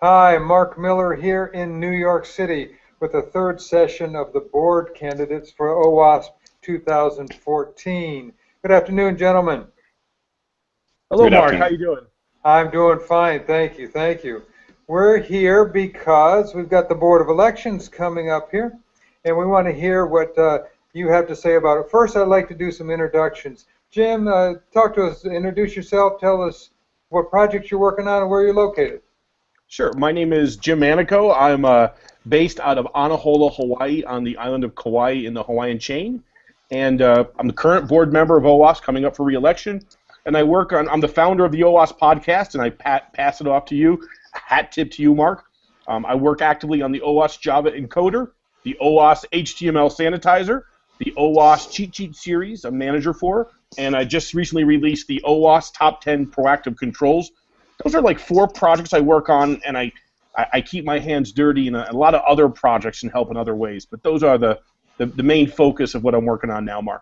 Hi, Mark Miller here in New York City with the third session of the board candidates for OWASP 2014. Good afternoon, gentlemen. Hello, Mark. How you doing? I'm doing fine, thank you, thank you. We're here because we've got the Board of Elections coming up here, and we want to hear what you have to say about it. First, I'd like to do some introductions. Jim, talk to us, introduce yourself, tell us what projects you're working on and where you're located. Sure. My name is Jim Manico. I'm based out of Anahola, Hawaii, on the island of Kauai in the Hawaiian chain. And I'm the current board member of OWASP coming up for re-election. And I'm the founder of the OWASP podcast, and I pass it off to you, hat tip to you, Mark. I work actively on the OWASP Java encoder, the OWASP HTML sanitizer, the OWASP cheat sheet series I'm manager for, and I just recently released the OWASP Top 10 Proactive Controls. Those are like 4 projects I work on, and I keep my hands dirty in a lot of other projects and help in other ways. But those are the main focus of what I'm working on now, Mark.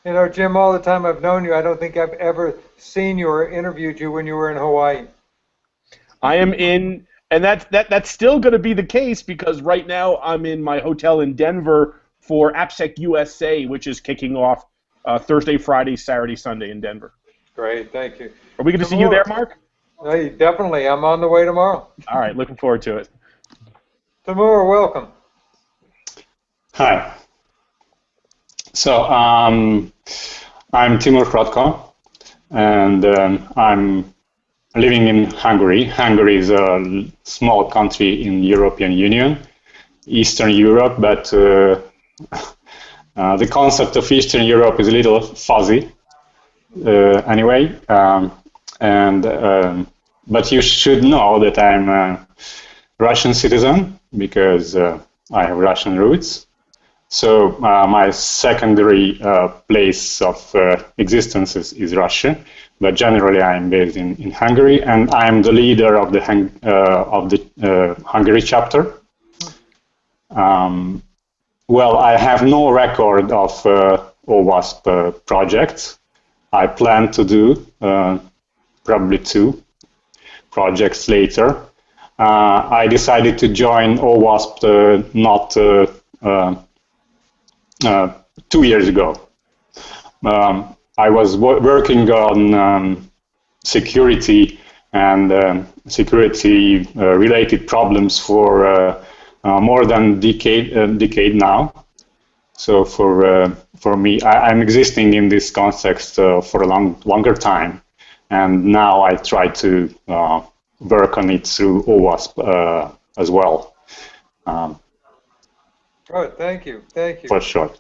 You know, Jim, all the time I've known you, I don't think I've ever seen you or interviewed you when you were in Hawaii. I am in, and that's still going to be the case because right now I'm in my hotel in Denver for AppSec USA, which is kicking off Thursday, Friday, Saturday, Sunday in Denver. Great, thank you. Are we going to see you there, Mark? Hey, definitely. I'm on the way tomorrow. All right, looking forward to it. Timur, welcome. Hi. So I'm Timur Khrotko, and I'm living in Hungary. Hungary is a small country in European Union, Eastern Europe, but the concept of Eastern Europe is a little fuzzy anyway. But you should know that I'm a Russian citizen because I have Russian roots. So my secondary place of existence is Russia, but generally I'm based in Hungary, and I'm the leader of the Hungary chapter. Well, I have no record of OWASP projects. I plan to do probably 2 projects later. I decided to join OWASP not 2 years ago. I was working on security and security-related problems for more than a decade now. So for me, I'm existing in this context for a longer time, and now I try to work on it through OWASP as well. Good, thank you, thank you. For sure.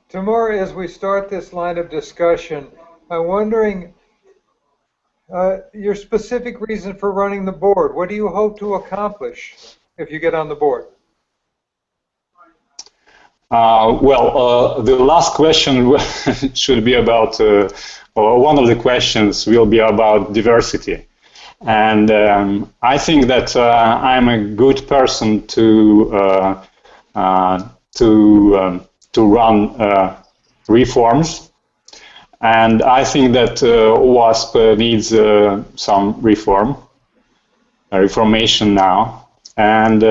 Timur, as we start this line of discussion, I'm wondering your specific reason for running the board. What do you hope to accomplish if you get on the board? The last question should be about, or one of the questions will be about diversity. And I think that I'm a good person to run reforms, and I think that OWASP needs some reformation now, and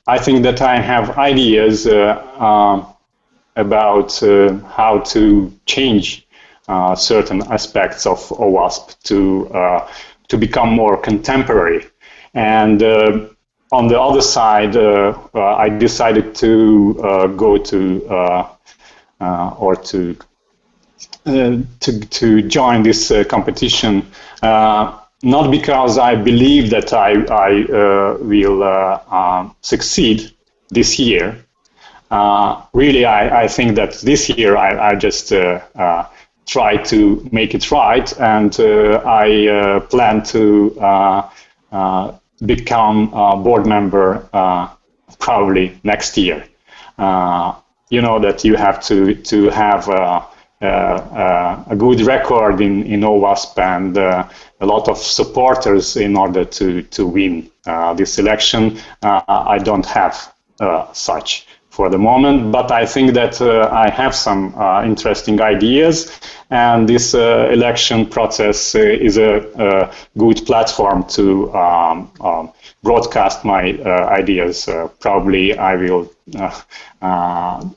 I think that I have ideas about how to change certain aspects of OWASP to become more contemporary. And on the other side, I decided to go to join this competition, not because I believe that I will succeed this year. Really, I think that this year I just try to make it right, and I plan to become a board member probably next year. You know that you have to have a good record in OWASP and a lot of supporters in order to win this election. I don't have such for the moment, but I think that I have some interesting ideas, and this election process is a good platform to broadcast my ideas. Probably I will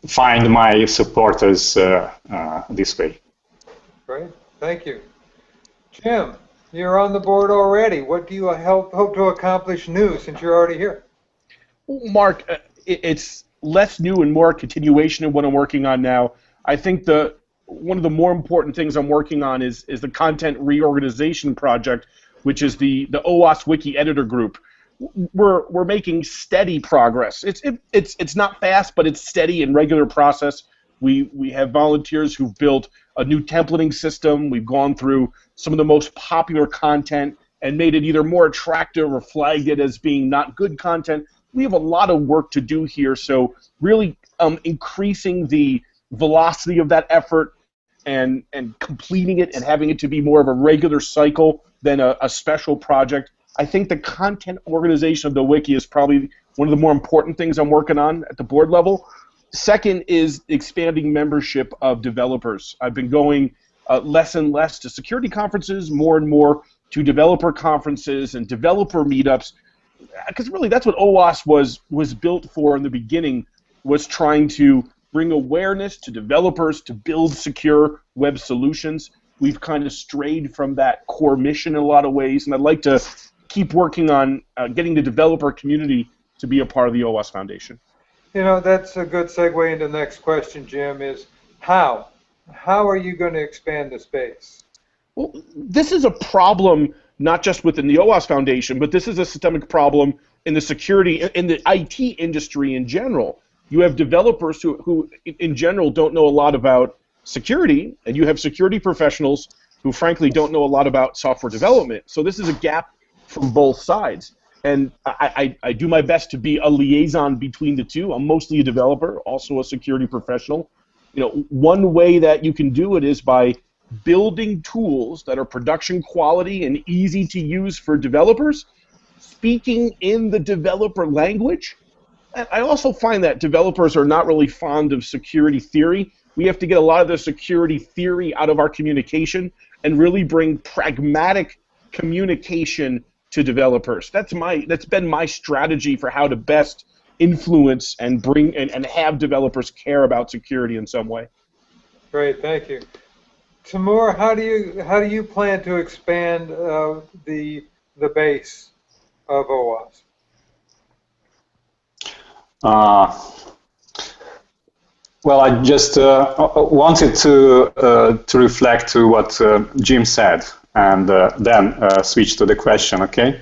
find my supporters this way. Great, thank you. Jim, you're on the board already. What do you hope to accomplish new since you're already here? Mark, it's less new and more continuation of what I'm working on now. I think one of the more important things I'm working on is the content reorganization project, which is the OWASP Wiki Editor Group. We're making steady progress. It's not fast, but it's steady and regular process. We have volunteers who've built a new templating system. We've gone through some of the most popular content and made it either more attractive or flagged it as being not good content. We have a lot of work to do here, so really increasing the velocity of that effort and completing it and having it to be more of a regular cycle than a special project. I think the content organization of the wiki is probably one of the more important things I'm working on at the board level. Second is expanding membership of developers. I've been going less and less to security conferences, more and more to developer conferences and developer meetups, because really that's what OWASP was built for in the beginning, was trying to bring awareness to developers to build secure web solutions. We've kind of strayed from that core mission in a lot of ways, and I'd like to keep working on getting the developer community to be a part of the OWASP Foundation. You know, that's a good segue into the next question, Jim, is how? How are you going to expand the space? Well, this is a problem not just within the OWASP Foundation, but this is a systemic problem in the security, in the IT industry in general. You have developers who in general, don't know a lot about security, and you have security professionals who, frankly, don't know a lot about software development. So this is a gap from both sides. And I do my best to be a liaison between the two. I'm mostly a developer, also a security professional. You know, one way that you can do it is by building tools that are production quality and easy to use for developers, speaking in the developer language. And I also find that developers are not really fond of security theory. We have to get a lot of the security theory out of our communication and really bring pragmatic communication to developers. That's been my strategy for how to best influence and bring and have developers care about security in some way. Great, thank you. Timur, how do you plan to expand the base of OWASP? Well, I just wanted to reflect to what Jim said, and then switch to the question, okay?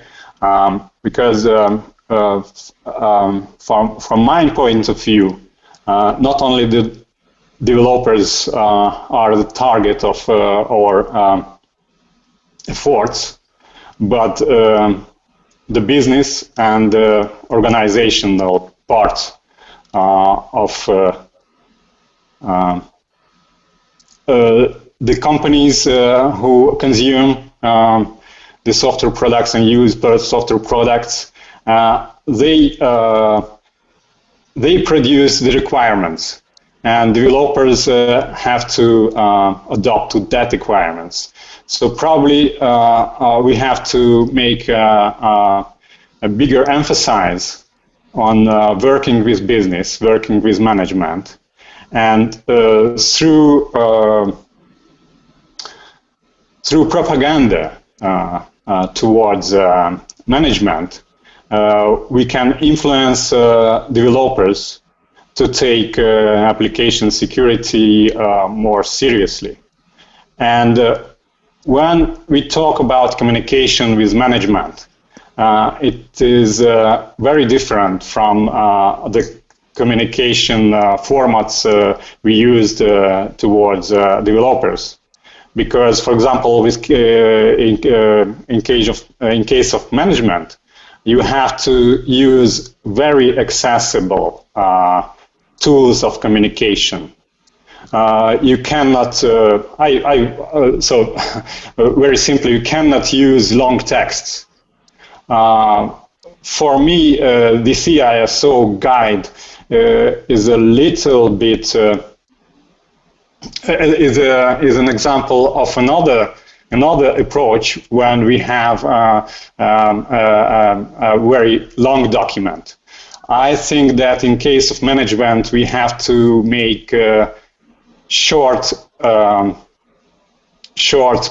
Because from my point of view, not only the developers are the target of our efforts, but the business and the organizational part of the companies who consume the software products and use software products. They produce the requirements, and developers have to adopt to that requirements. So probably we have to make a bigger emphasis on working with business, working with management, and through propaganda towards management, we can influence developers to take application security more seriously. And when we talk about communication with management, it is very different from the communication formats we used towards developers. Because, for example, with, in case of management, you have to use very accessible tools of communication. You cannot, so very simply, you cannot use long texts. for me, the CISO guide is a little bit is an example of another approach when we have a very long document. I think that in case of management, we have to make short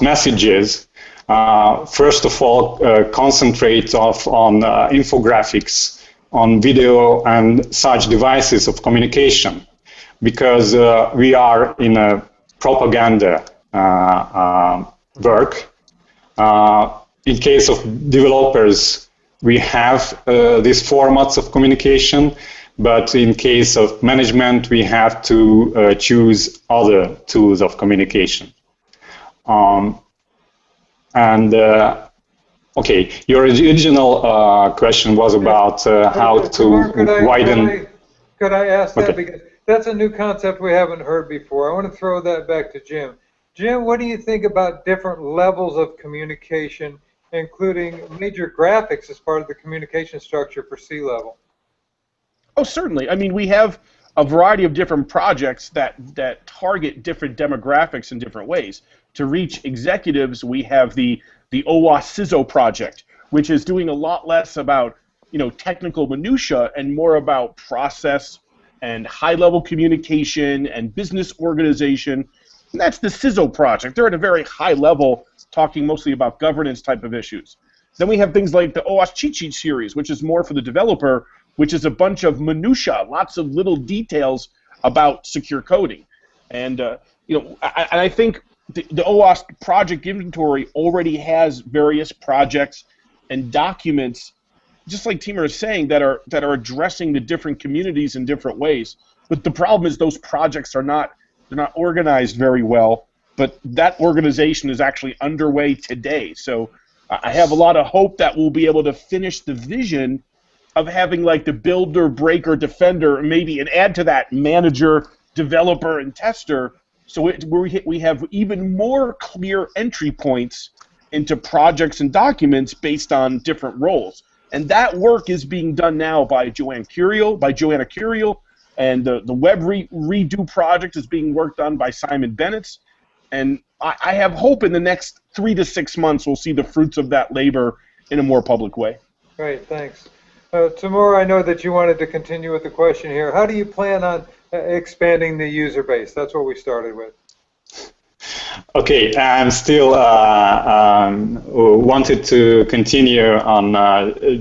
messages. First of all, concentrate on infographics, on video and such devices of communication, because we are in a propaganda work. In case of developers, we have these formats of communication, but in case of management, we have to choose other tools of communication. Okay, your original question was about how to widen. Could I ask that? Okay. Because that's a new concept we haven't heard before. I want to throw that back to Jim. Jim, what do you think about different levels of communication, including major graphics as part of the communication structure for C-level? Oh, certainly. I mean, we have a variety of different projects that target different demographics in different ways. To reach executives, we have the OWASP CISO project, which is doing a lot less about technical minutia and more about process and high-level communication and business organization. And that's the CISO project. They're at a very high level, talking mostly about governance type of issues. Then we have things like the OWASP cheat sheet series, which is more for the developer, which is a bunch of minutia, lots of little details about secure coding. And I think the OWASP project inventory already has various projects and documents, just like Timur is saying, that are addressing the different communities in different ways. But the problem is those projects are not organized very well. But that organization is actually underway today. So I have a lot of hope that we'll be able to finish the vision of having like the builder, breaker, defender, maybe, and add to that manager, developer, and tester. So we have even more clear entry points into projects and documents based on different roles. And that work is being done now by Joanna Curiel, and the web redo project is being worked on by Simon Bennett. And I have hope in the next 3 to 6 months we'll see the fruits of that labor in a more public way. Great, thanks. Timur, I know that you wanted to continue with the question here. How do you plan on expanding the user base? That's what we started with. Okay, I'm still wanted to continue on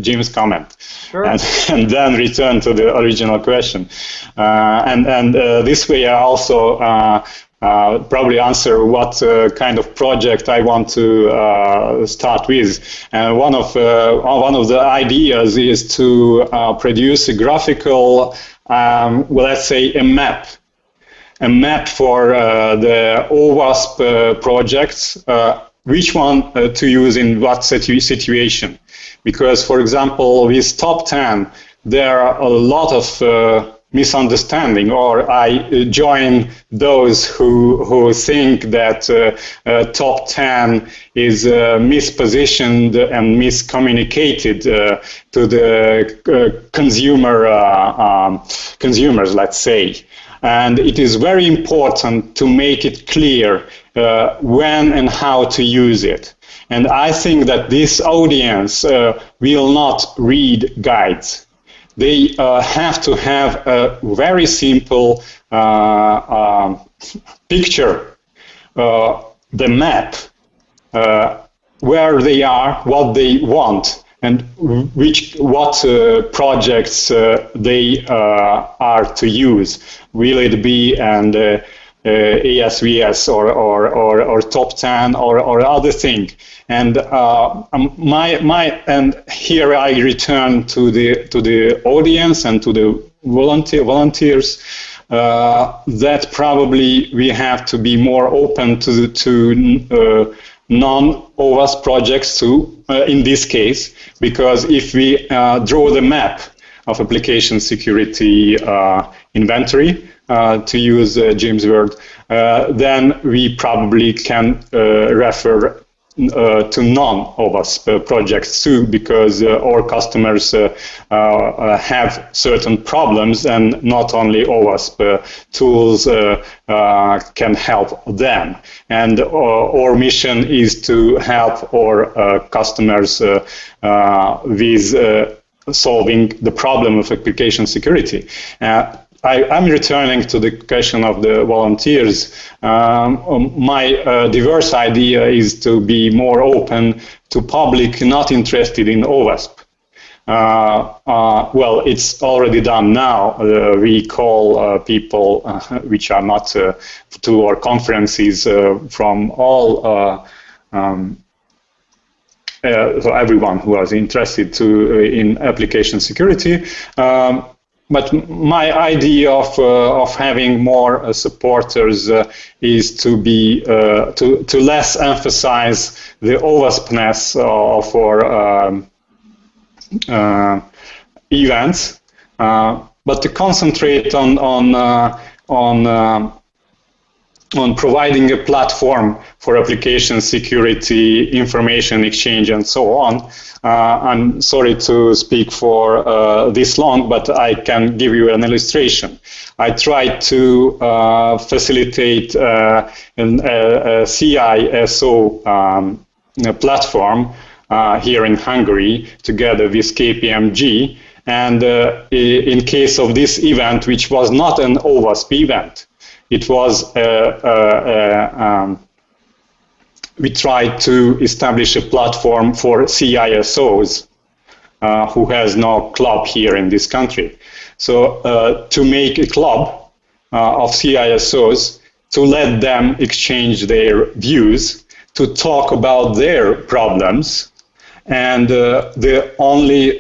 Jim's comment, Sure. and then return to the original question. This way, I also probably answer what kind of project I want to start with. And one of the ideas is to produce a graphical, well, let's say a map for the OWASP projects, which one to use in what situation. Because, for example, with top 10, there are a lot of misunderstanding, or I join those who think that top 10 is mispositioned and miscommunicated to the consumers, let's say. And it is very important to make it clear when and how to use it. And I think that this audience will not read guides. They have to have a very simple picture, the map, where they are, what they want, and what projects they are to use. Will it be an ASVS or top 10 or other thing? And and here I return to the audience and to the volunteers. That probably we have to be more open to non-OWASP projects too, in this case, because if we draw the map of application security inventory, to use Jim's word, then we probably can refer to non-OWASP projects too, because our customers have certain problems, and not only OWASP tools can help them. And our mission is to help our customers with solving the problem of application security. I'm returning to the question of the volunteers. My diverse idea is to be more open to public not interested in OWASP. Well, it's already done now. We call people which are not to our conferences from all so everyone who was interested in application security. But my idea of having more supporters is to be to less emphasize the OWASP-ness of our events, but to concentrate on providing a platform for application security, information exchange, and so on. I'm sorry to speak for this long, but I can give you an illustration. I tried to facilitate a CISO platform here in Hungary together with KPMG, and in case of this event, which was not an OWASP event, it was we tried to establish a platform for CISOs who has no club here in this country. So to make a club of CISOs, to let them exchange their views, to talk about their problems, and the only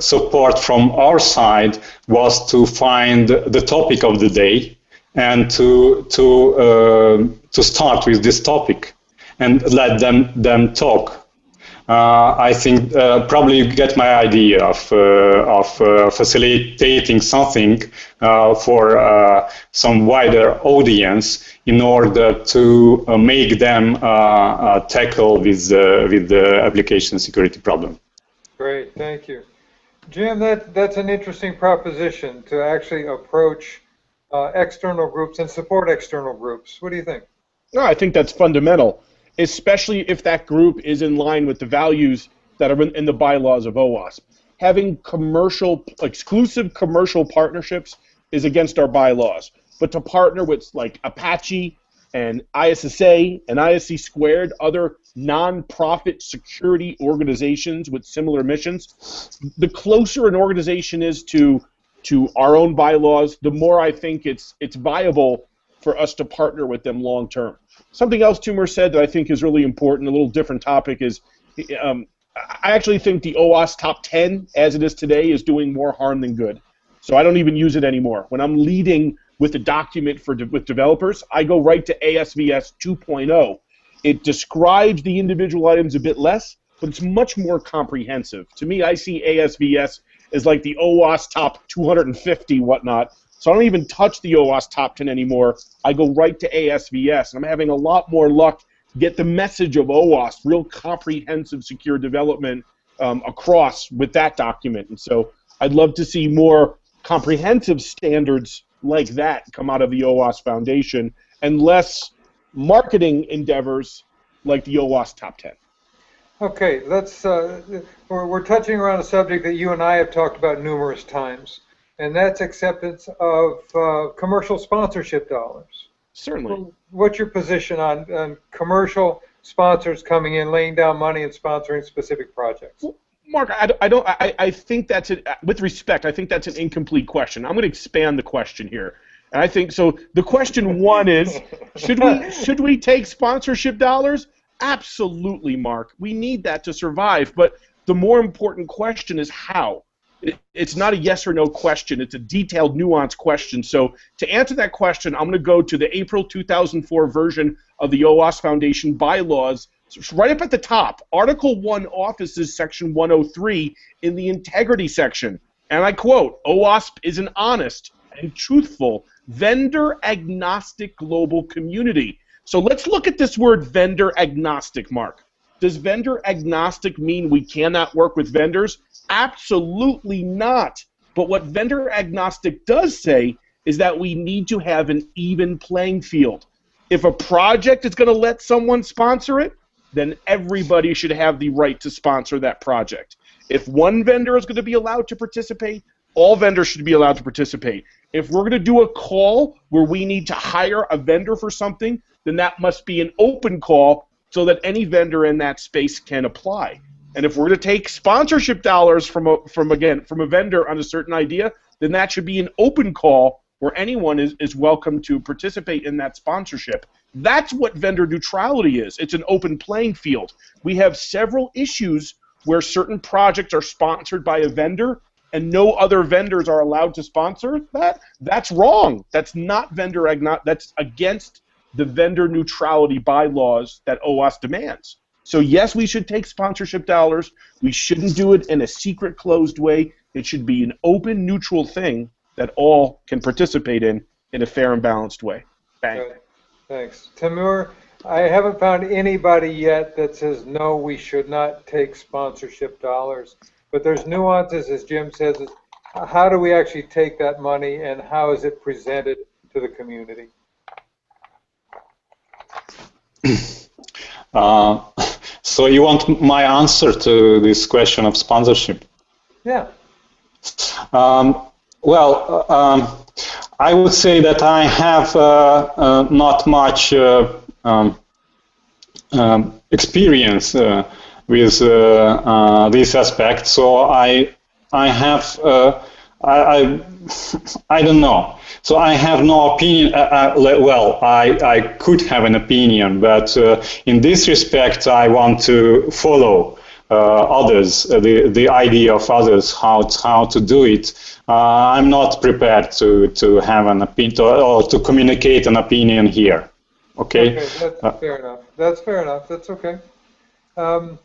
support from our side was to find the topic of the day and to start with this topic and let them talk. I think probably you get my idea of facilitating something for some wider audience in order to make them tackle with the application security problem. Great, thank you. Jim, that's an interesting proposition to actually approach external groups and support external groups. What do you think? No, I think that's fundamental, especially if that group is in line with the values that are in the bylaws of OWASP. Having exclusive commercial partnerships is against our bylaws, but to partner with like Apache and ISSA and ISC Squared, other non-profit security organizations with similar missions, the closer an organization is to our own bylaws, the more I think it's viable for us to partner with them long term. Something else Timur said that I think is really important, a little different topic, is I actually think the OWASP top 10 as it is today is doing more harm than good. So I don't even use it anymore. When I'm leading with a document with developers, I go right to ASVS 2.0. It describes the individual items a bit less, but it's much more comprehensive. To me, I see ASVS as like the OWASP top 250 whatnot. So I don't even touch the OWASP top 10 anymore. I go right to ASVS, and I'm having a lot more luck get the message of OWASP, real comprehensive secure development across with that document. And so I'd love to see more comprehensive standards like that come out of the OWASP Foundation and less marketing endeavors like the OWASP top 10. Okay, let's. We're touching around a subject that you and I have talked about numerous times, and that's acceptance of commercial sponsorship dollars. Certainly. What's your position on commercial sponsors coming in, laying down money, and sponsoring specific projects? Well, Mark, I think that's with respect, I think that's an incomplete question. I'm going to expand the question here. And I think so. The question one is, should we take sponsorship dollars? Absolutely, Mark. We need that to survive. But the more important question is how. It's not a yes or no question. It's a detailed, nuanced question. So to answer that question, I'm going to go to the April 2004 version of the OWASP Foundation bylaws. It's right up at the top, Article 1 Offices, Section 103, in the Integrity section. And I quote, OWASP is an honest and truthful vendor-agnostic global community. So let's look at this word vendor-agnostic, Mark. Does vendor agnostic mean we cannot work with vendors? Absolutely not. But what vendor agnostic does say is that we need to have an even playing field. If a project is going to let someone sponsor it, then everybody should have the right to sponsor that project. If one vendor is going to be allowed to participate, all vendors should be allowed to participate. If we're going to do a call where we need to hire a vendor for something, then that must be an open call so that any vendor in that space can apply. And if we're going to take sponsorship dollars from a vendor on a certain idea, then that should be an open call where anyone is welcome to participate in that sponsorship. That's what vendor neutrality is. It's an open playing field. We have several issues where certain projects are sponsored by a vendor and no other vendors are allowed to sponsor that. That's wrong. That's not vendor agnostic. That's against the vendor neutrality bylaws that OWASP demands. So yes, we should take sponsorship dollars. We shouldn't do it in a secret, closed way. It should be an open, neutral thing that all can participate in a fair and balanced way. Bang. Good. Thanks. Timur, I haven't found anybody yet that says, no, we should not take sponsorship dollars. But there's nuances, as Jim says, is how do we actually take that money and how is it presented to the community? So you want my answer to this question of sponsorship? Yeah. I would say that I have not much experience with this aspect, so I don't know. So I have no opinion. I could have an opinion, but in this respect, I want to follow others, the idea of others, how to do it. I'm not prepared to have an opinion or to communicate an opinion here. Okay. Okay, that's fair enough. That's fair enough. That's okay. To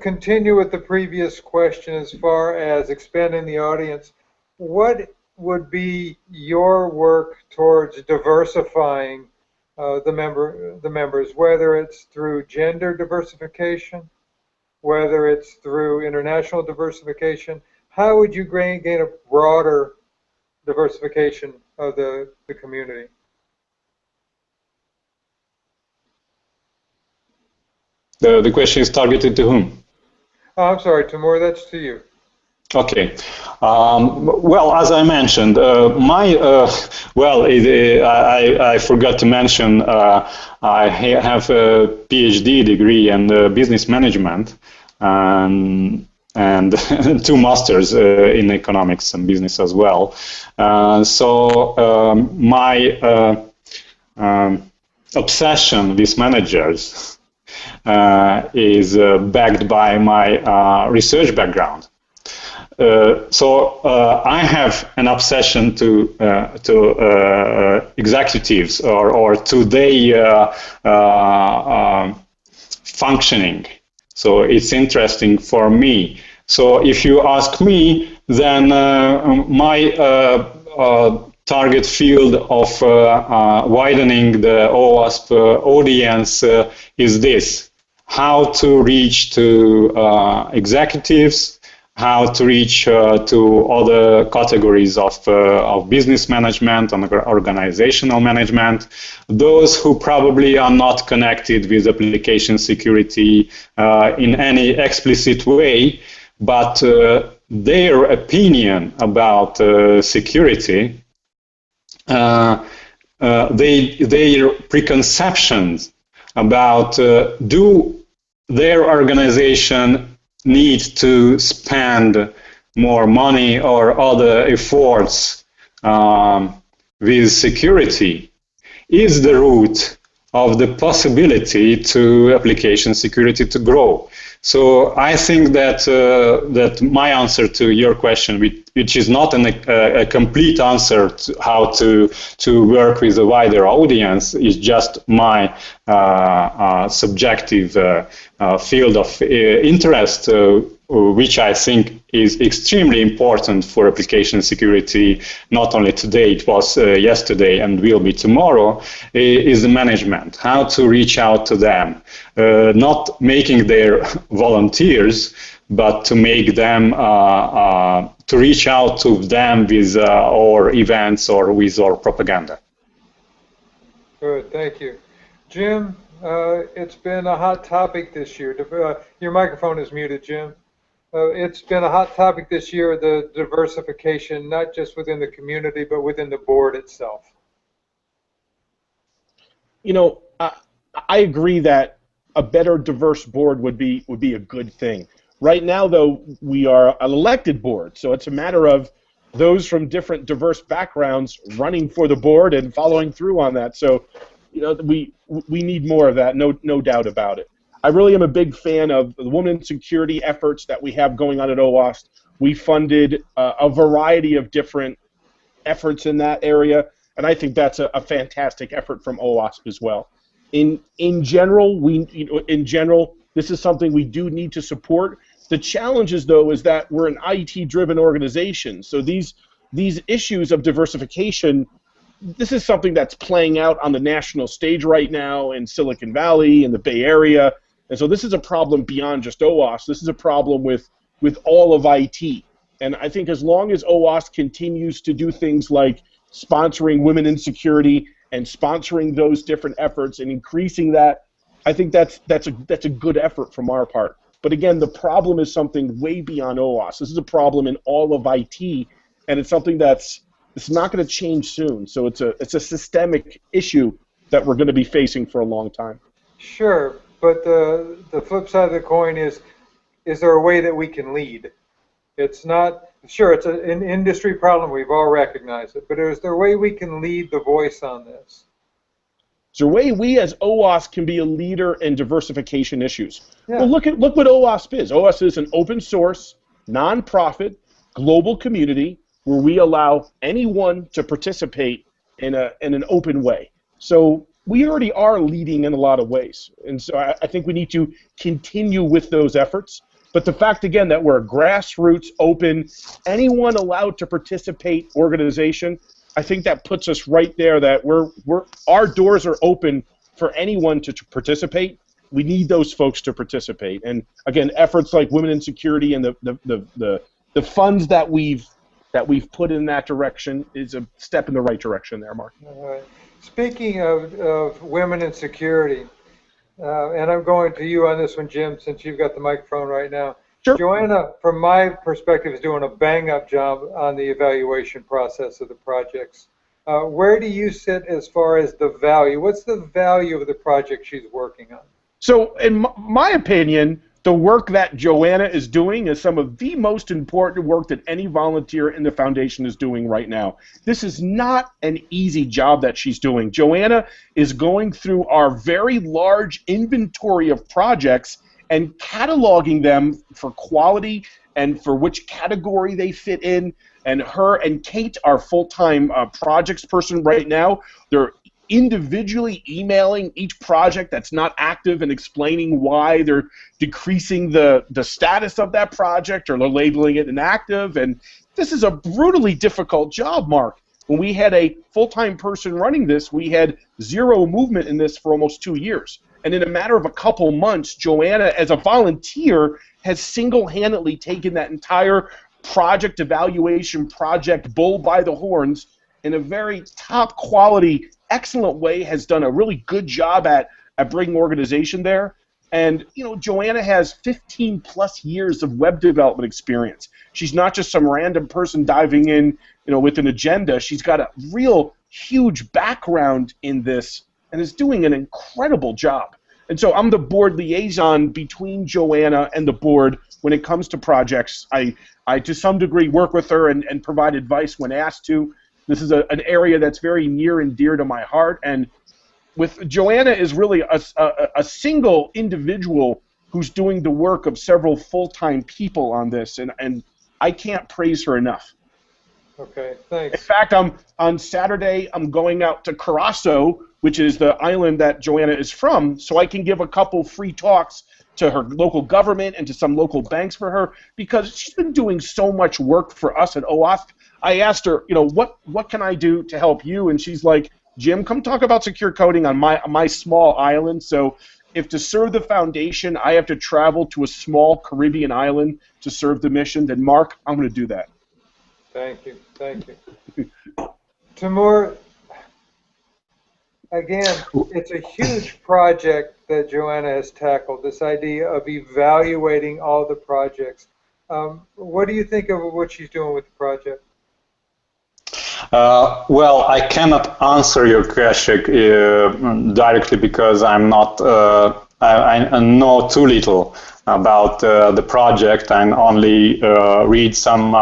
continue with the previous question, as far as expanding the audience, what would be your work towards diversifying the members, whether it's through gender diversification, whether it's through international diversification? How would you gain a broader diversification of the community? The question is targeted to whom? Oh, I'm sorry, Timur, that's to you. Okay. Well, as I mentioned, I forgot to mention I have a PhD degree in business management and 2 masters in economics and business as well. So my obsession with managers is backed by my research background. So I have an obsession to executives or to their functioning. So it's interesting for me. So if you ask me, then my target field of widening the OWASP audience is this: how to reach to executives, how to reach to other categories of business management and organizational management, those who probably are not connected with application security in any explicit way, but their opinion about security, their preconceptions about do their organization need to spend more money or other efforts with security is the root of the possibility to application security to grow. So I think that that my answer to your question which is not a complete answer to how to work with a wider audience. Is just my subjective field of interest, which I think is extremely important for application security, not only today, it was yesterday and will be tomorrow, is the management, how to reach out to them, not making their volunteers, but to make them, to reach out to them with our events or with our propaganda. Good, thank you. Jim, it's been a hot topic this year. Your microphone is muted, Jim. It's been a hot topic this year, the diversification, not just within the community, but within the board itself. You know, I agree that a better diverse board would be a good thing. Right now, though, we are an elected board, so it's a matter of those from different diverse backgrounds running for the board and following through on that. So, you know, we need more of that, no doubt about it. I really am a big fan of the women security efforts that we have going on at OWASP. We funded a variety of different efforts in that area, and I think that's a fantastic effort from OWASP as well. In general, this is something we do need to support. The challenge is, though, is that we're an IT-driven organization, so these issues of diversification, this is something that's playing out on the national stage right now in Silicon Valley, in the Bay Area. And so this is a problem beyond just OWASP. This is a problem with all of IT. And I think as long as OWASP continues to do things like sponsoring women in security and sponsoring those different efforts and increasing that, I think that's a good effort from our part. But again, the problem is something way beyond OWASP. This is a problem in all of IT, and it's something it's not going to change soon. So it's a systemic issue that we're going to be facing for a long time. Sure. But the flip side of the coin is there a way that we can lead? It's not, sure, it's an industry problem, we've all recognized it, but is there a way we can lead the voice on this? Is there a way we as OWASP can be a leader in diversification issues? Yeah. Well, look what OWASP is. OWASP is an open source, nonprofit, global community where we allow anyone to participate in an open way. So we already are leading in a lot of ways, and so I think we need to continue with those efforts. But the fact, again, that we're a grassroots, open, anyone allowed to participate organization, I think that puts us right there that our doors are open for anyone to participate. We need those folks to participate. And again, efforts like Women in Security and the funds that we've put in that direction is a step in the right direction there, Mark. All right. Speaking of women in security, and I'm going to you on this one, Jim, since you've got the microphone right now. Sure. Joanna, from my perspective, is doing a bang-up job on the evaluation process of the projects. Where do you sit as far as the value? What's the value of the project she's working on? So, in my opinion, the work that Joanna is doing is some of the most important work that any volunteer in the foundation is doing right now. This is not an easy job that she's doing. Joanna is going through our very large inventory of projects and cataloging them for quality and for which category they fit in. And her and Kate, our full-time projects person right now, they're individually emailing each project that's not active and explaining why they're decreasing the status of that project or they're labeling it inactive. And this is a brutally difficult job, Mark. When we had a full-time person running this, we had zero movement in this for almost 2 years. And in a matter of a couple months, Joanna, as a volunteer, has single-handedly taken that entire project evaluation project bull by the horns in a very top quality, excellent way, has done a really good job at bringing organization there. And, you know, Joanna has 15 plus years of web development experience. She's not just some random person diving in, you know, with an agenda. She's got a real huge background in this and is doing an incredible job. And so I'm the board liaison between Joanna and the board when it comes to projects. I to some degree work with her and provide advice when asked to. This is an area that's very near and dear to my heart. And with Joanna is really a single individual who's doing the work of several full-time people on this, and I can't praise her enough. Okay, In thanks. fact, on Saturday, I'm going out to Khrotko, which is the island that Joanna is from, so I can give a couple free talks to her local government and to some local banks for her, because she's been doing so much work for us at OWASP. I asked her, what can I do to help you? And she's like, Jim, come talk about secure coding on my small island. So if to serve the foundation, I have to travel to a small Caribbean island to serve the mission, then Mark, I'm going to do that. Thank you. Thank you. Timur, again, it's a huge project that Joanna has tackled, this idea of evaluating all the projects. What do you think of what she's doing with the project? Well, I cannot answer your question directly because I'm not. I know too little about the project and only read some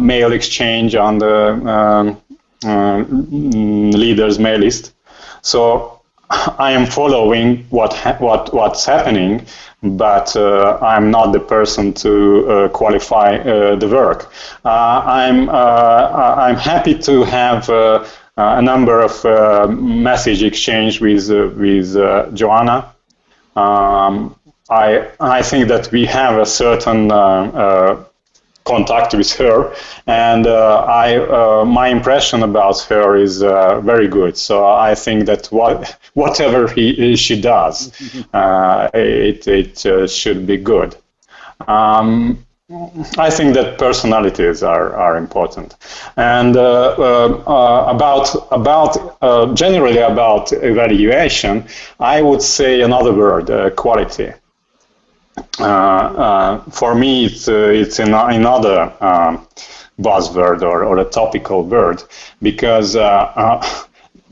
mail exchange on the leaders' mail list. So I am following what's happening, but I'm not the person to qualify the work. I'm happy to have a number of message exchange with Joanna. I think that we have a certain contact with her, and my impression about her is very good. So I think that whatever she does, it should be good. I think that personalities are important, and generally about evaluation, I would say another word: quality. For me, it's another buzzword or a topical word, because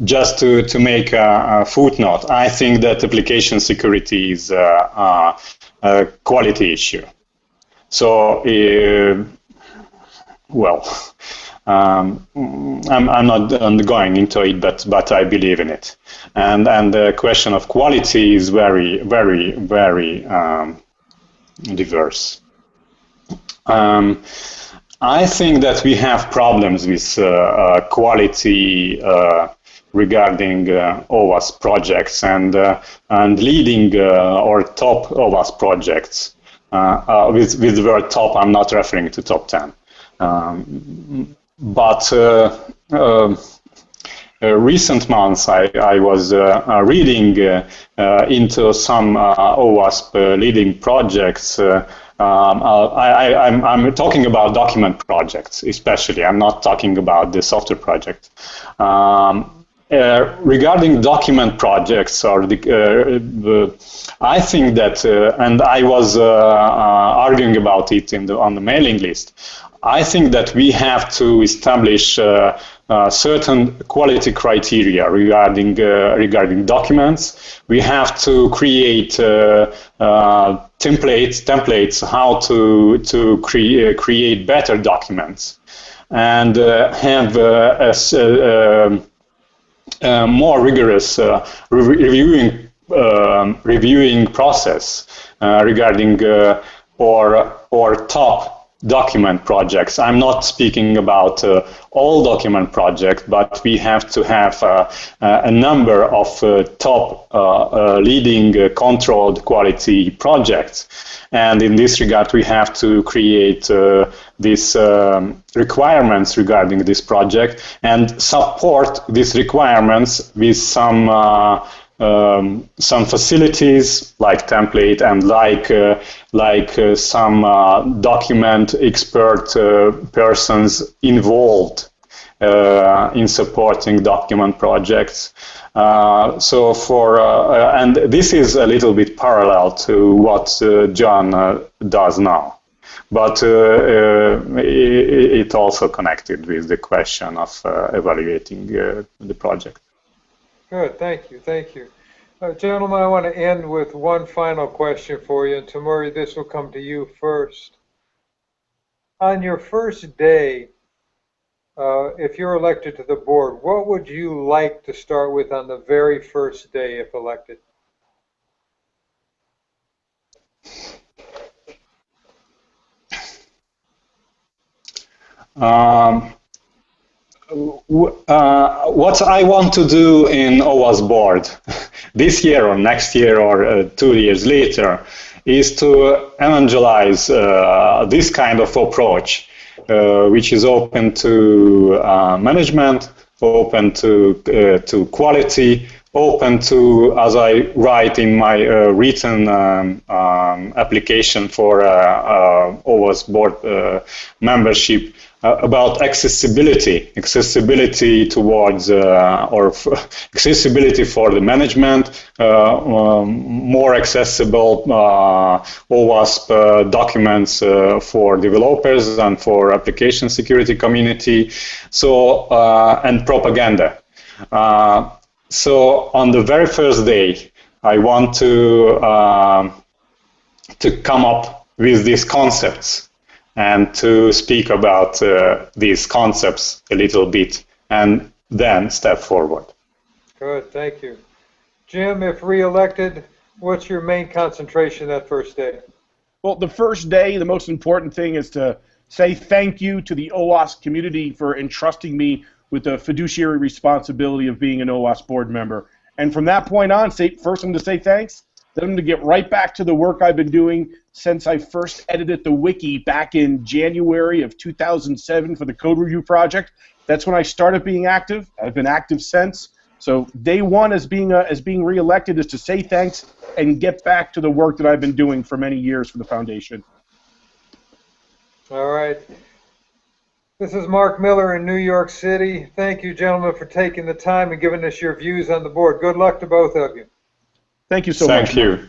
just to make a footnote, I think that application security is a quality issue. So, well, I'm not going into it, but I believe in it, and the question of quality is very, very, very diverse. I think that we have problems with quality regarding OWASP projects and leading or top OWASP projects. With the word top, I'm not referring to top 10. But recent months, I was reading into some OWASP leading projects. I'm talking about document projects, especially. I'm not talking about the software project. Regarding document projects, I think that, and I was arguing about it on the mailing list. I think that we have to establish certain quality criteria regarding documents. We have to create templates how to create better documents, and have a more rigorous reviewing process regarding or top document projects. I'm not speaking about all document projects, but we have to have a number of top leading controlled quality projects. And in this regard, we have to create these requirements regarding this project and support these requirements with some facilities like template and like some document expert persons involved in supporting document projects. So and this is a little bit parallel to what John does now, but it also connected with the question of evaluating the project. Good, thank you, thank you. Gentlemen, I want to end with one final question for you, and Timur, this will come to you first. On your first day, if you're elected to the board, what would you like to start with on the very first day if elected? what I want to do in OWASP board this year or next year or 2 years later is to evangelize this kind of approach, which is open to management, open to quality, open to, as I write in my written application for OWASP board membership, about accessibility towards, accessibility for the management, more accessible OWASP documents for developers and for application security community, so and propaganda. So on the very first day, I want to come up with these concepts and to speak about these concepts a little bit and then step forward. Good, thank you. Jim, if re-elected, what's your main concentration that first day? Well, the first day, the most important thing is to say thank you to the OWASP community for entrusting me with the fiduciary responsibility of being an OWASP board member. And from that point on, first I'm going to say thanks, then I'm going to get right back to the work I've been doing since I first edited the wiki back in January of 2007 for the code review project. That's when I started being active. I've been active since. So day one as being re-elected is to say thanks and get back to the work that I've been doing for many years for the foundation. All right. This is Mark Miller in New York City. Thank you, gentlemen, for taking the time and giving us your views on the board. Good luck to both of you. Thank you so much. Thank you.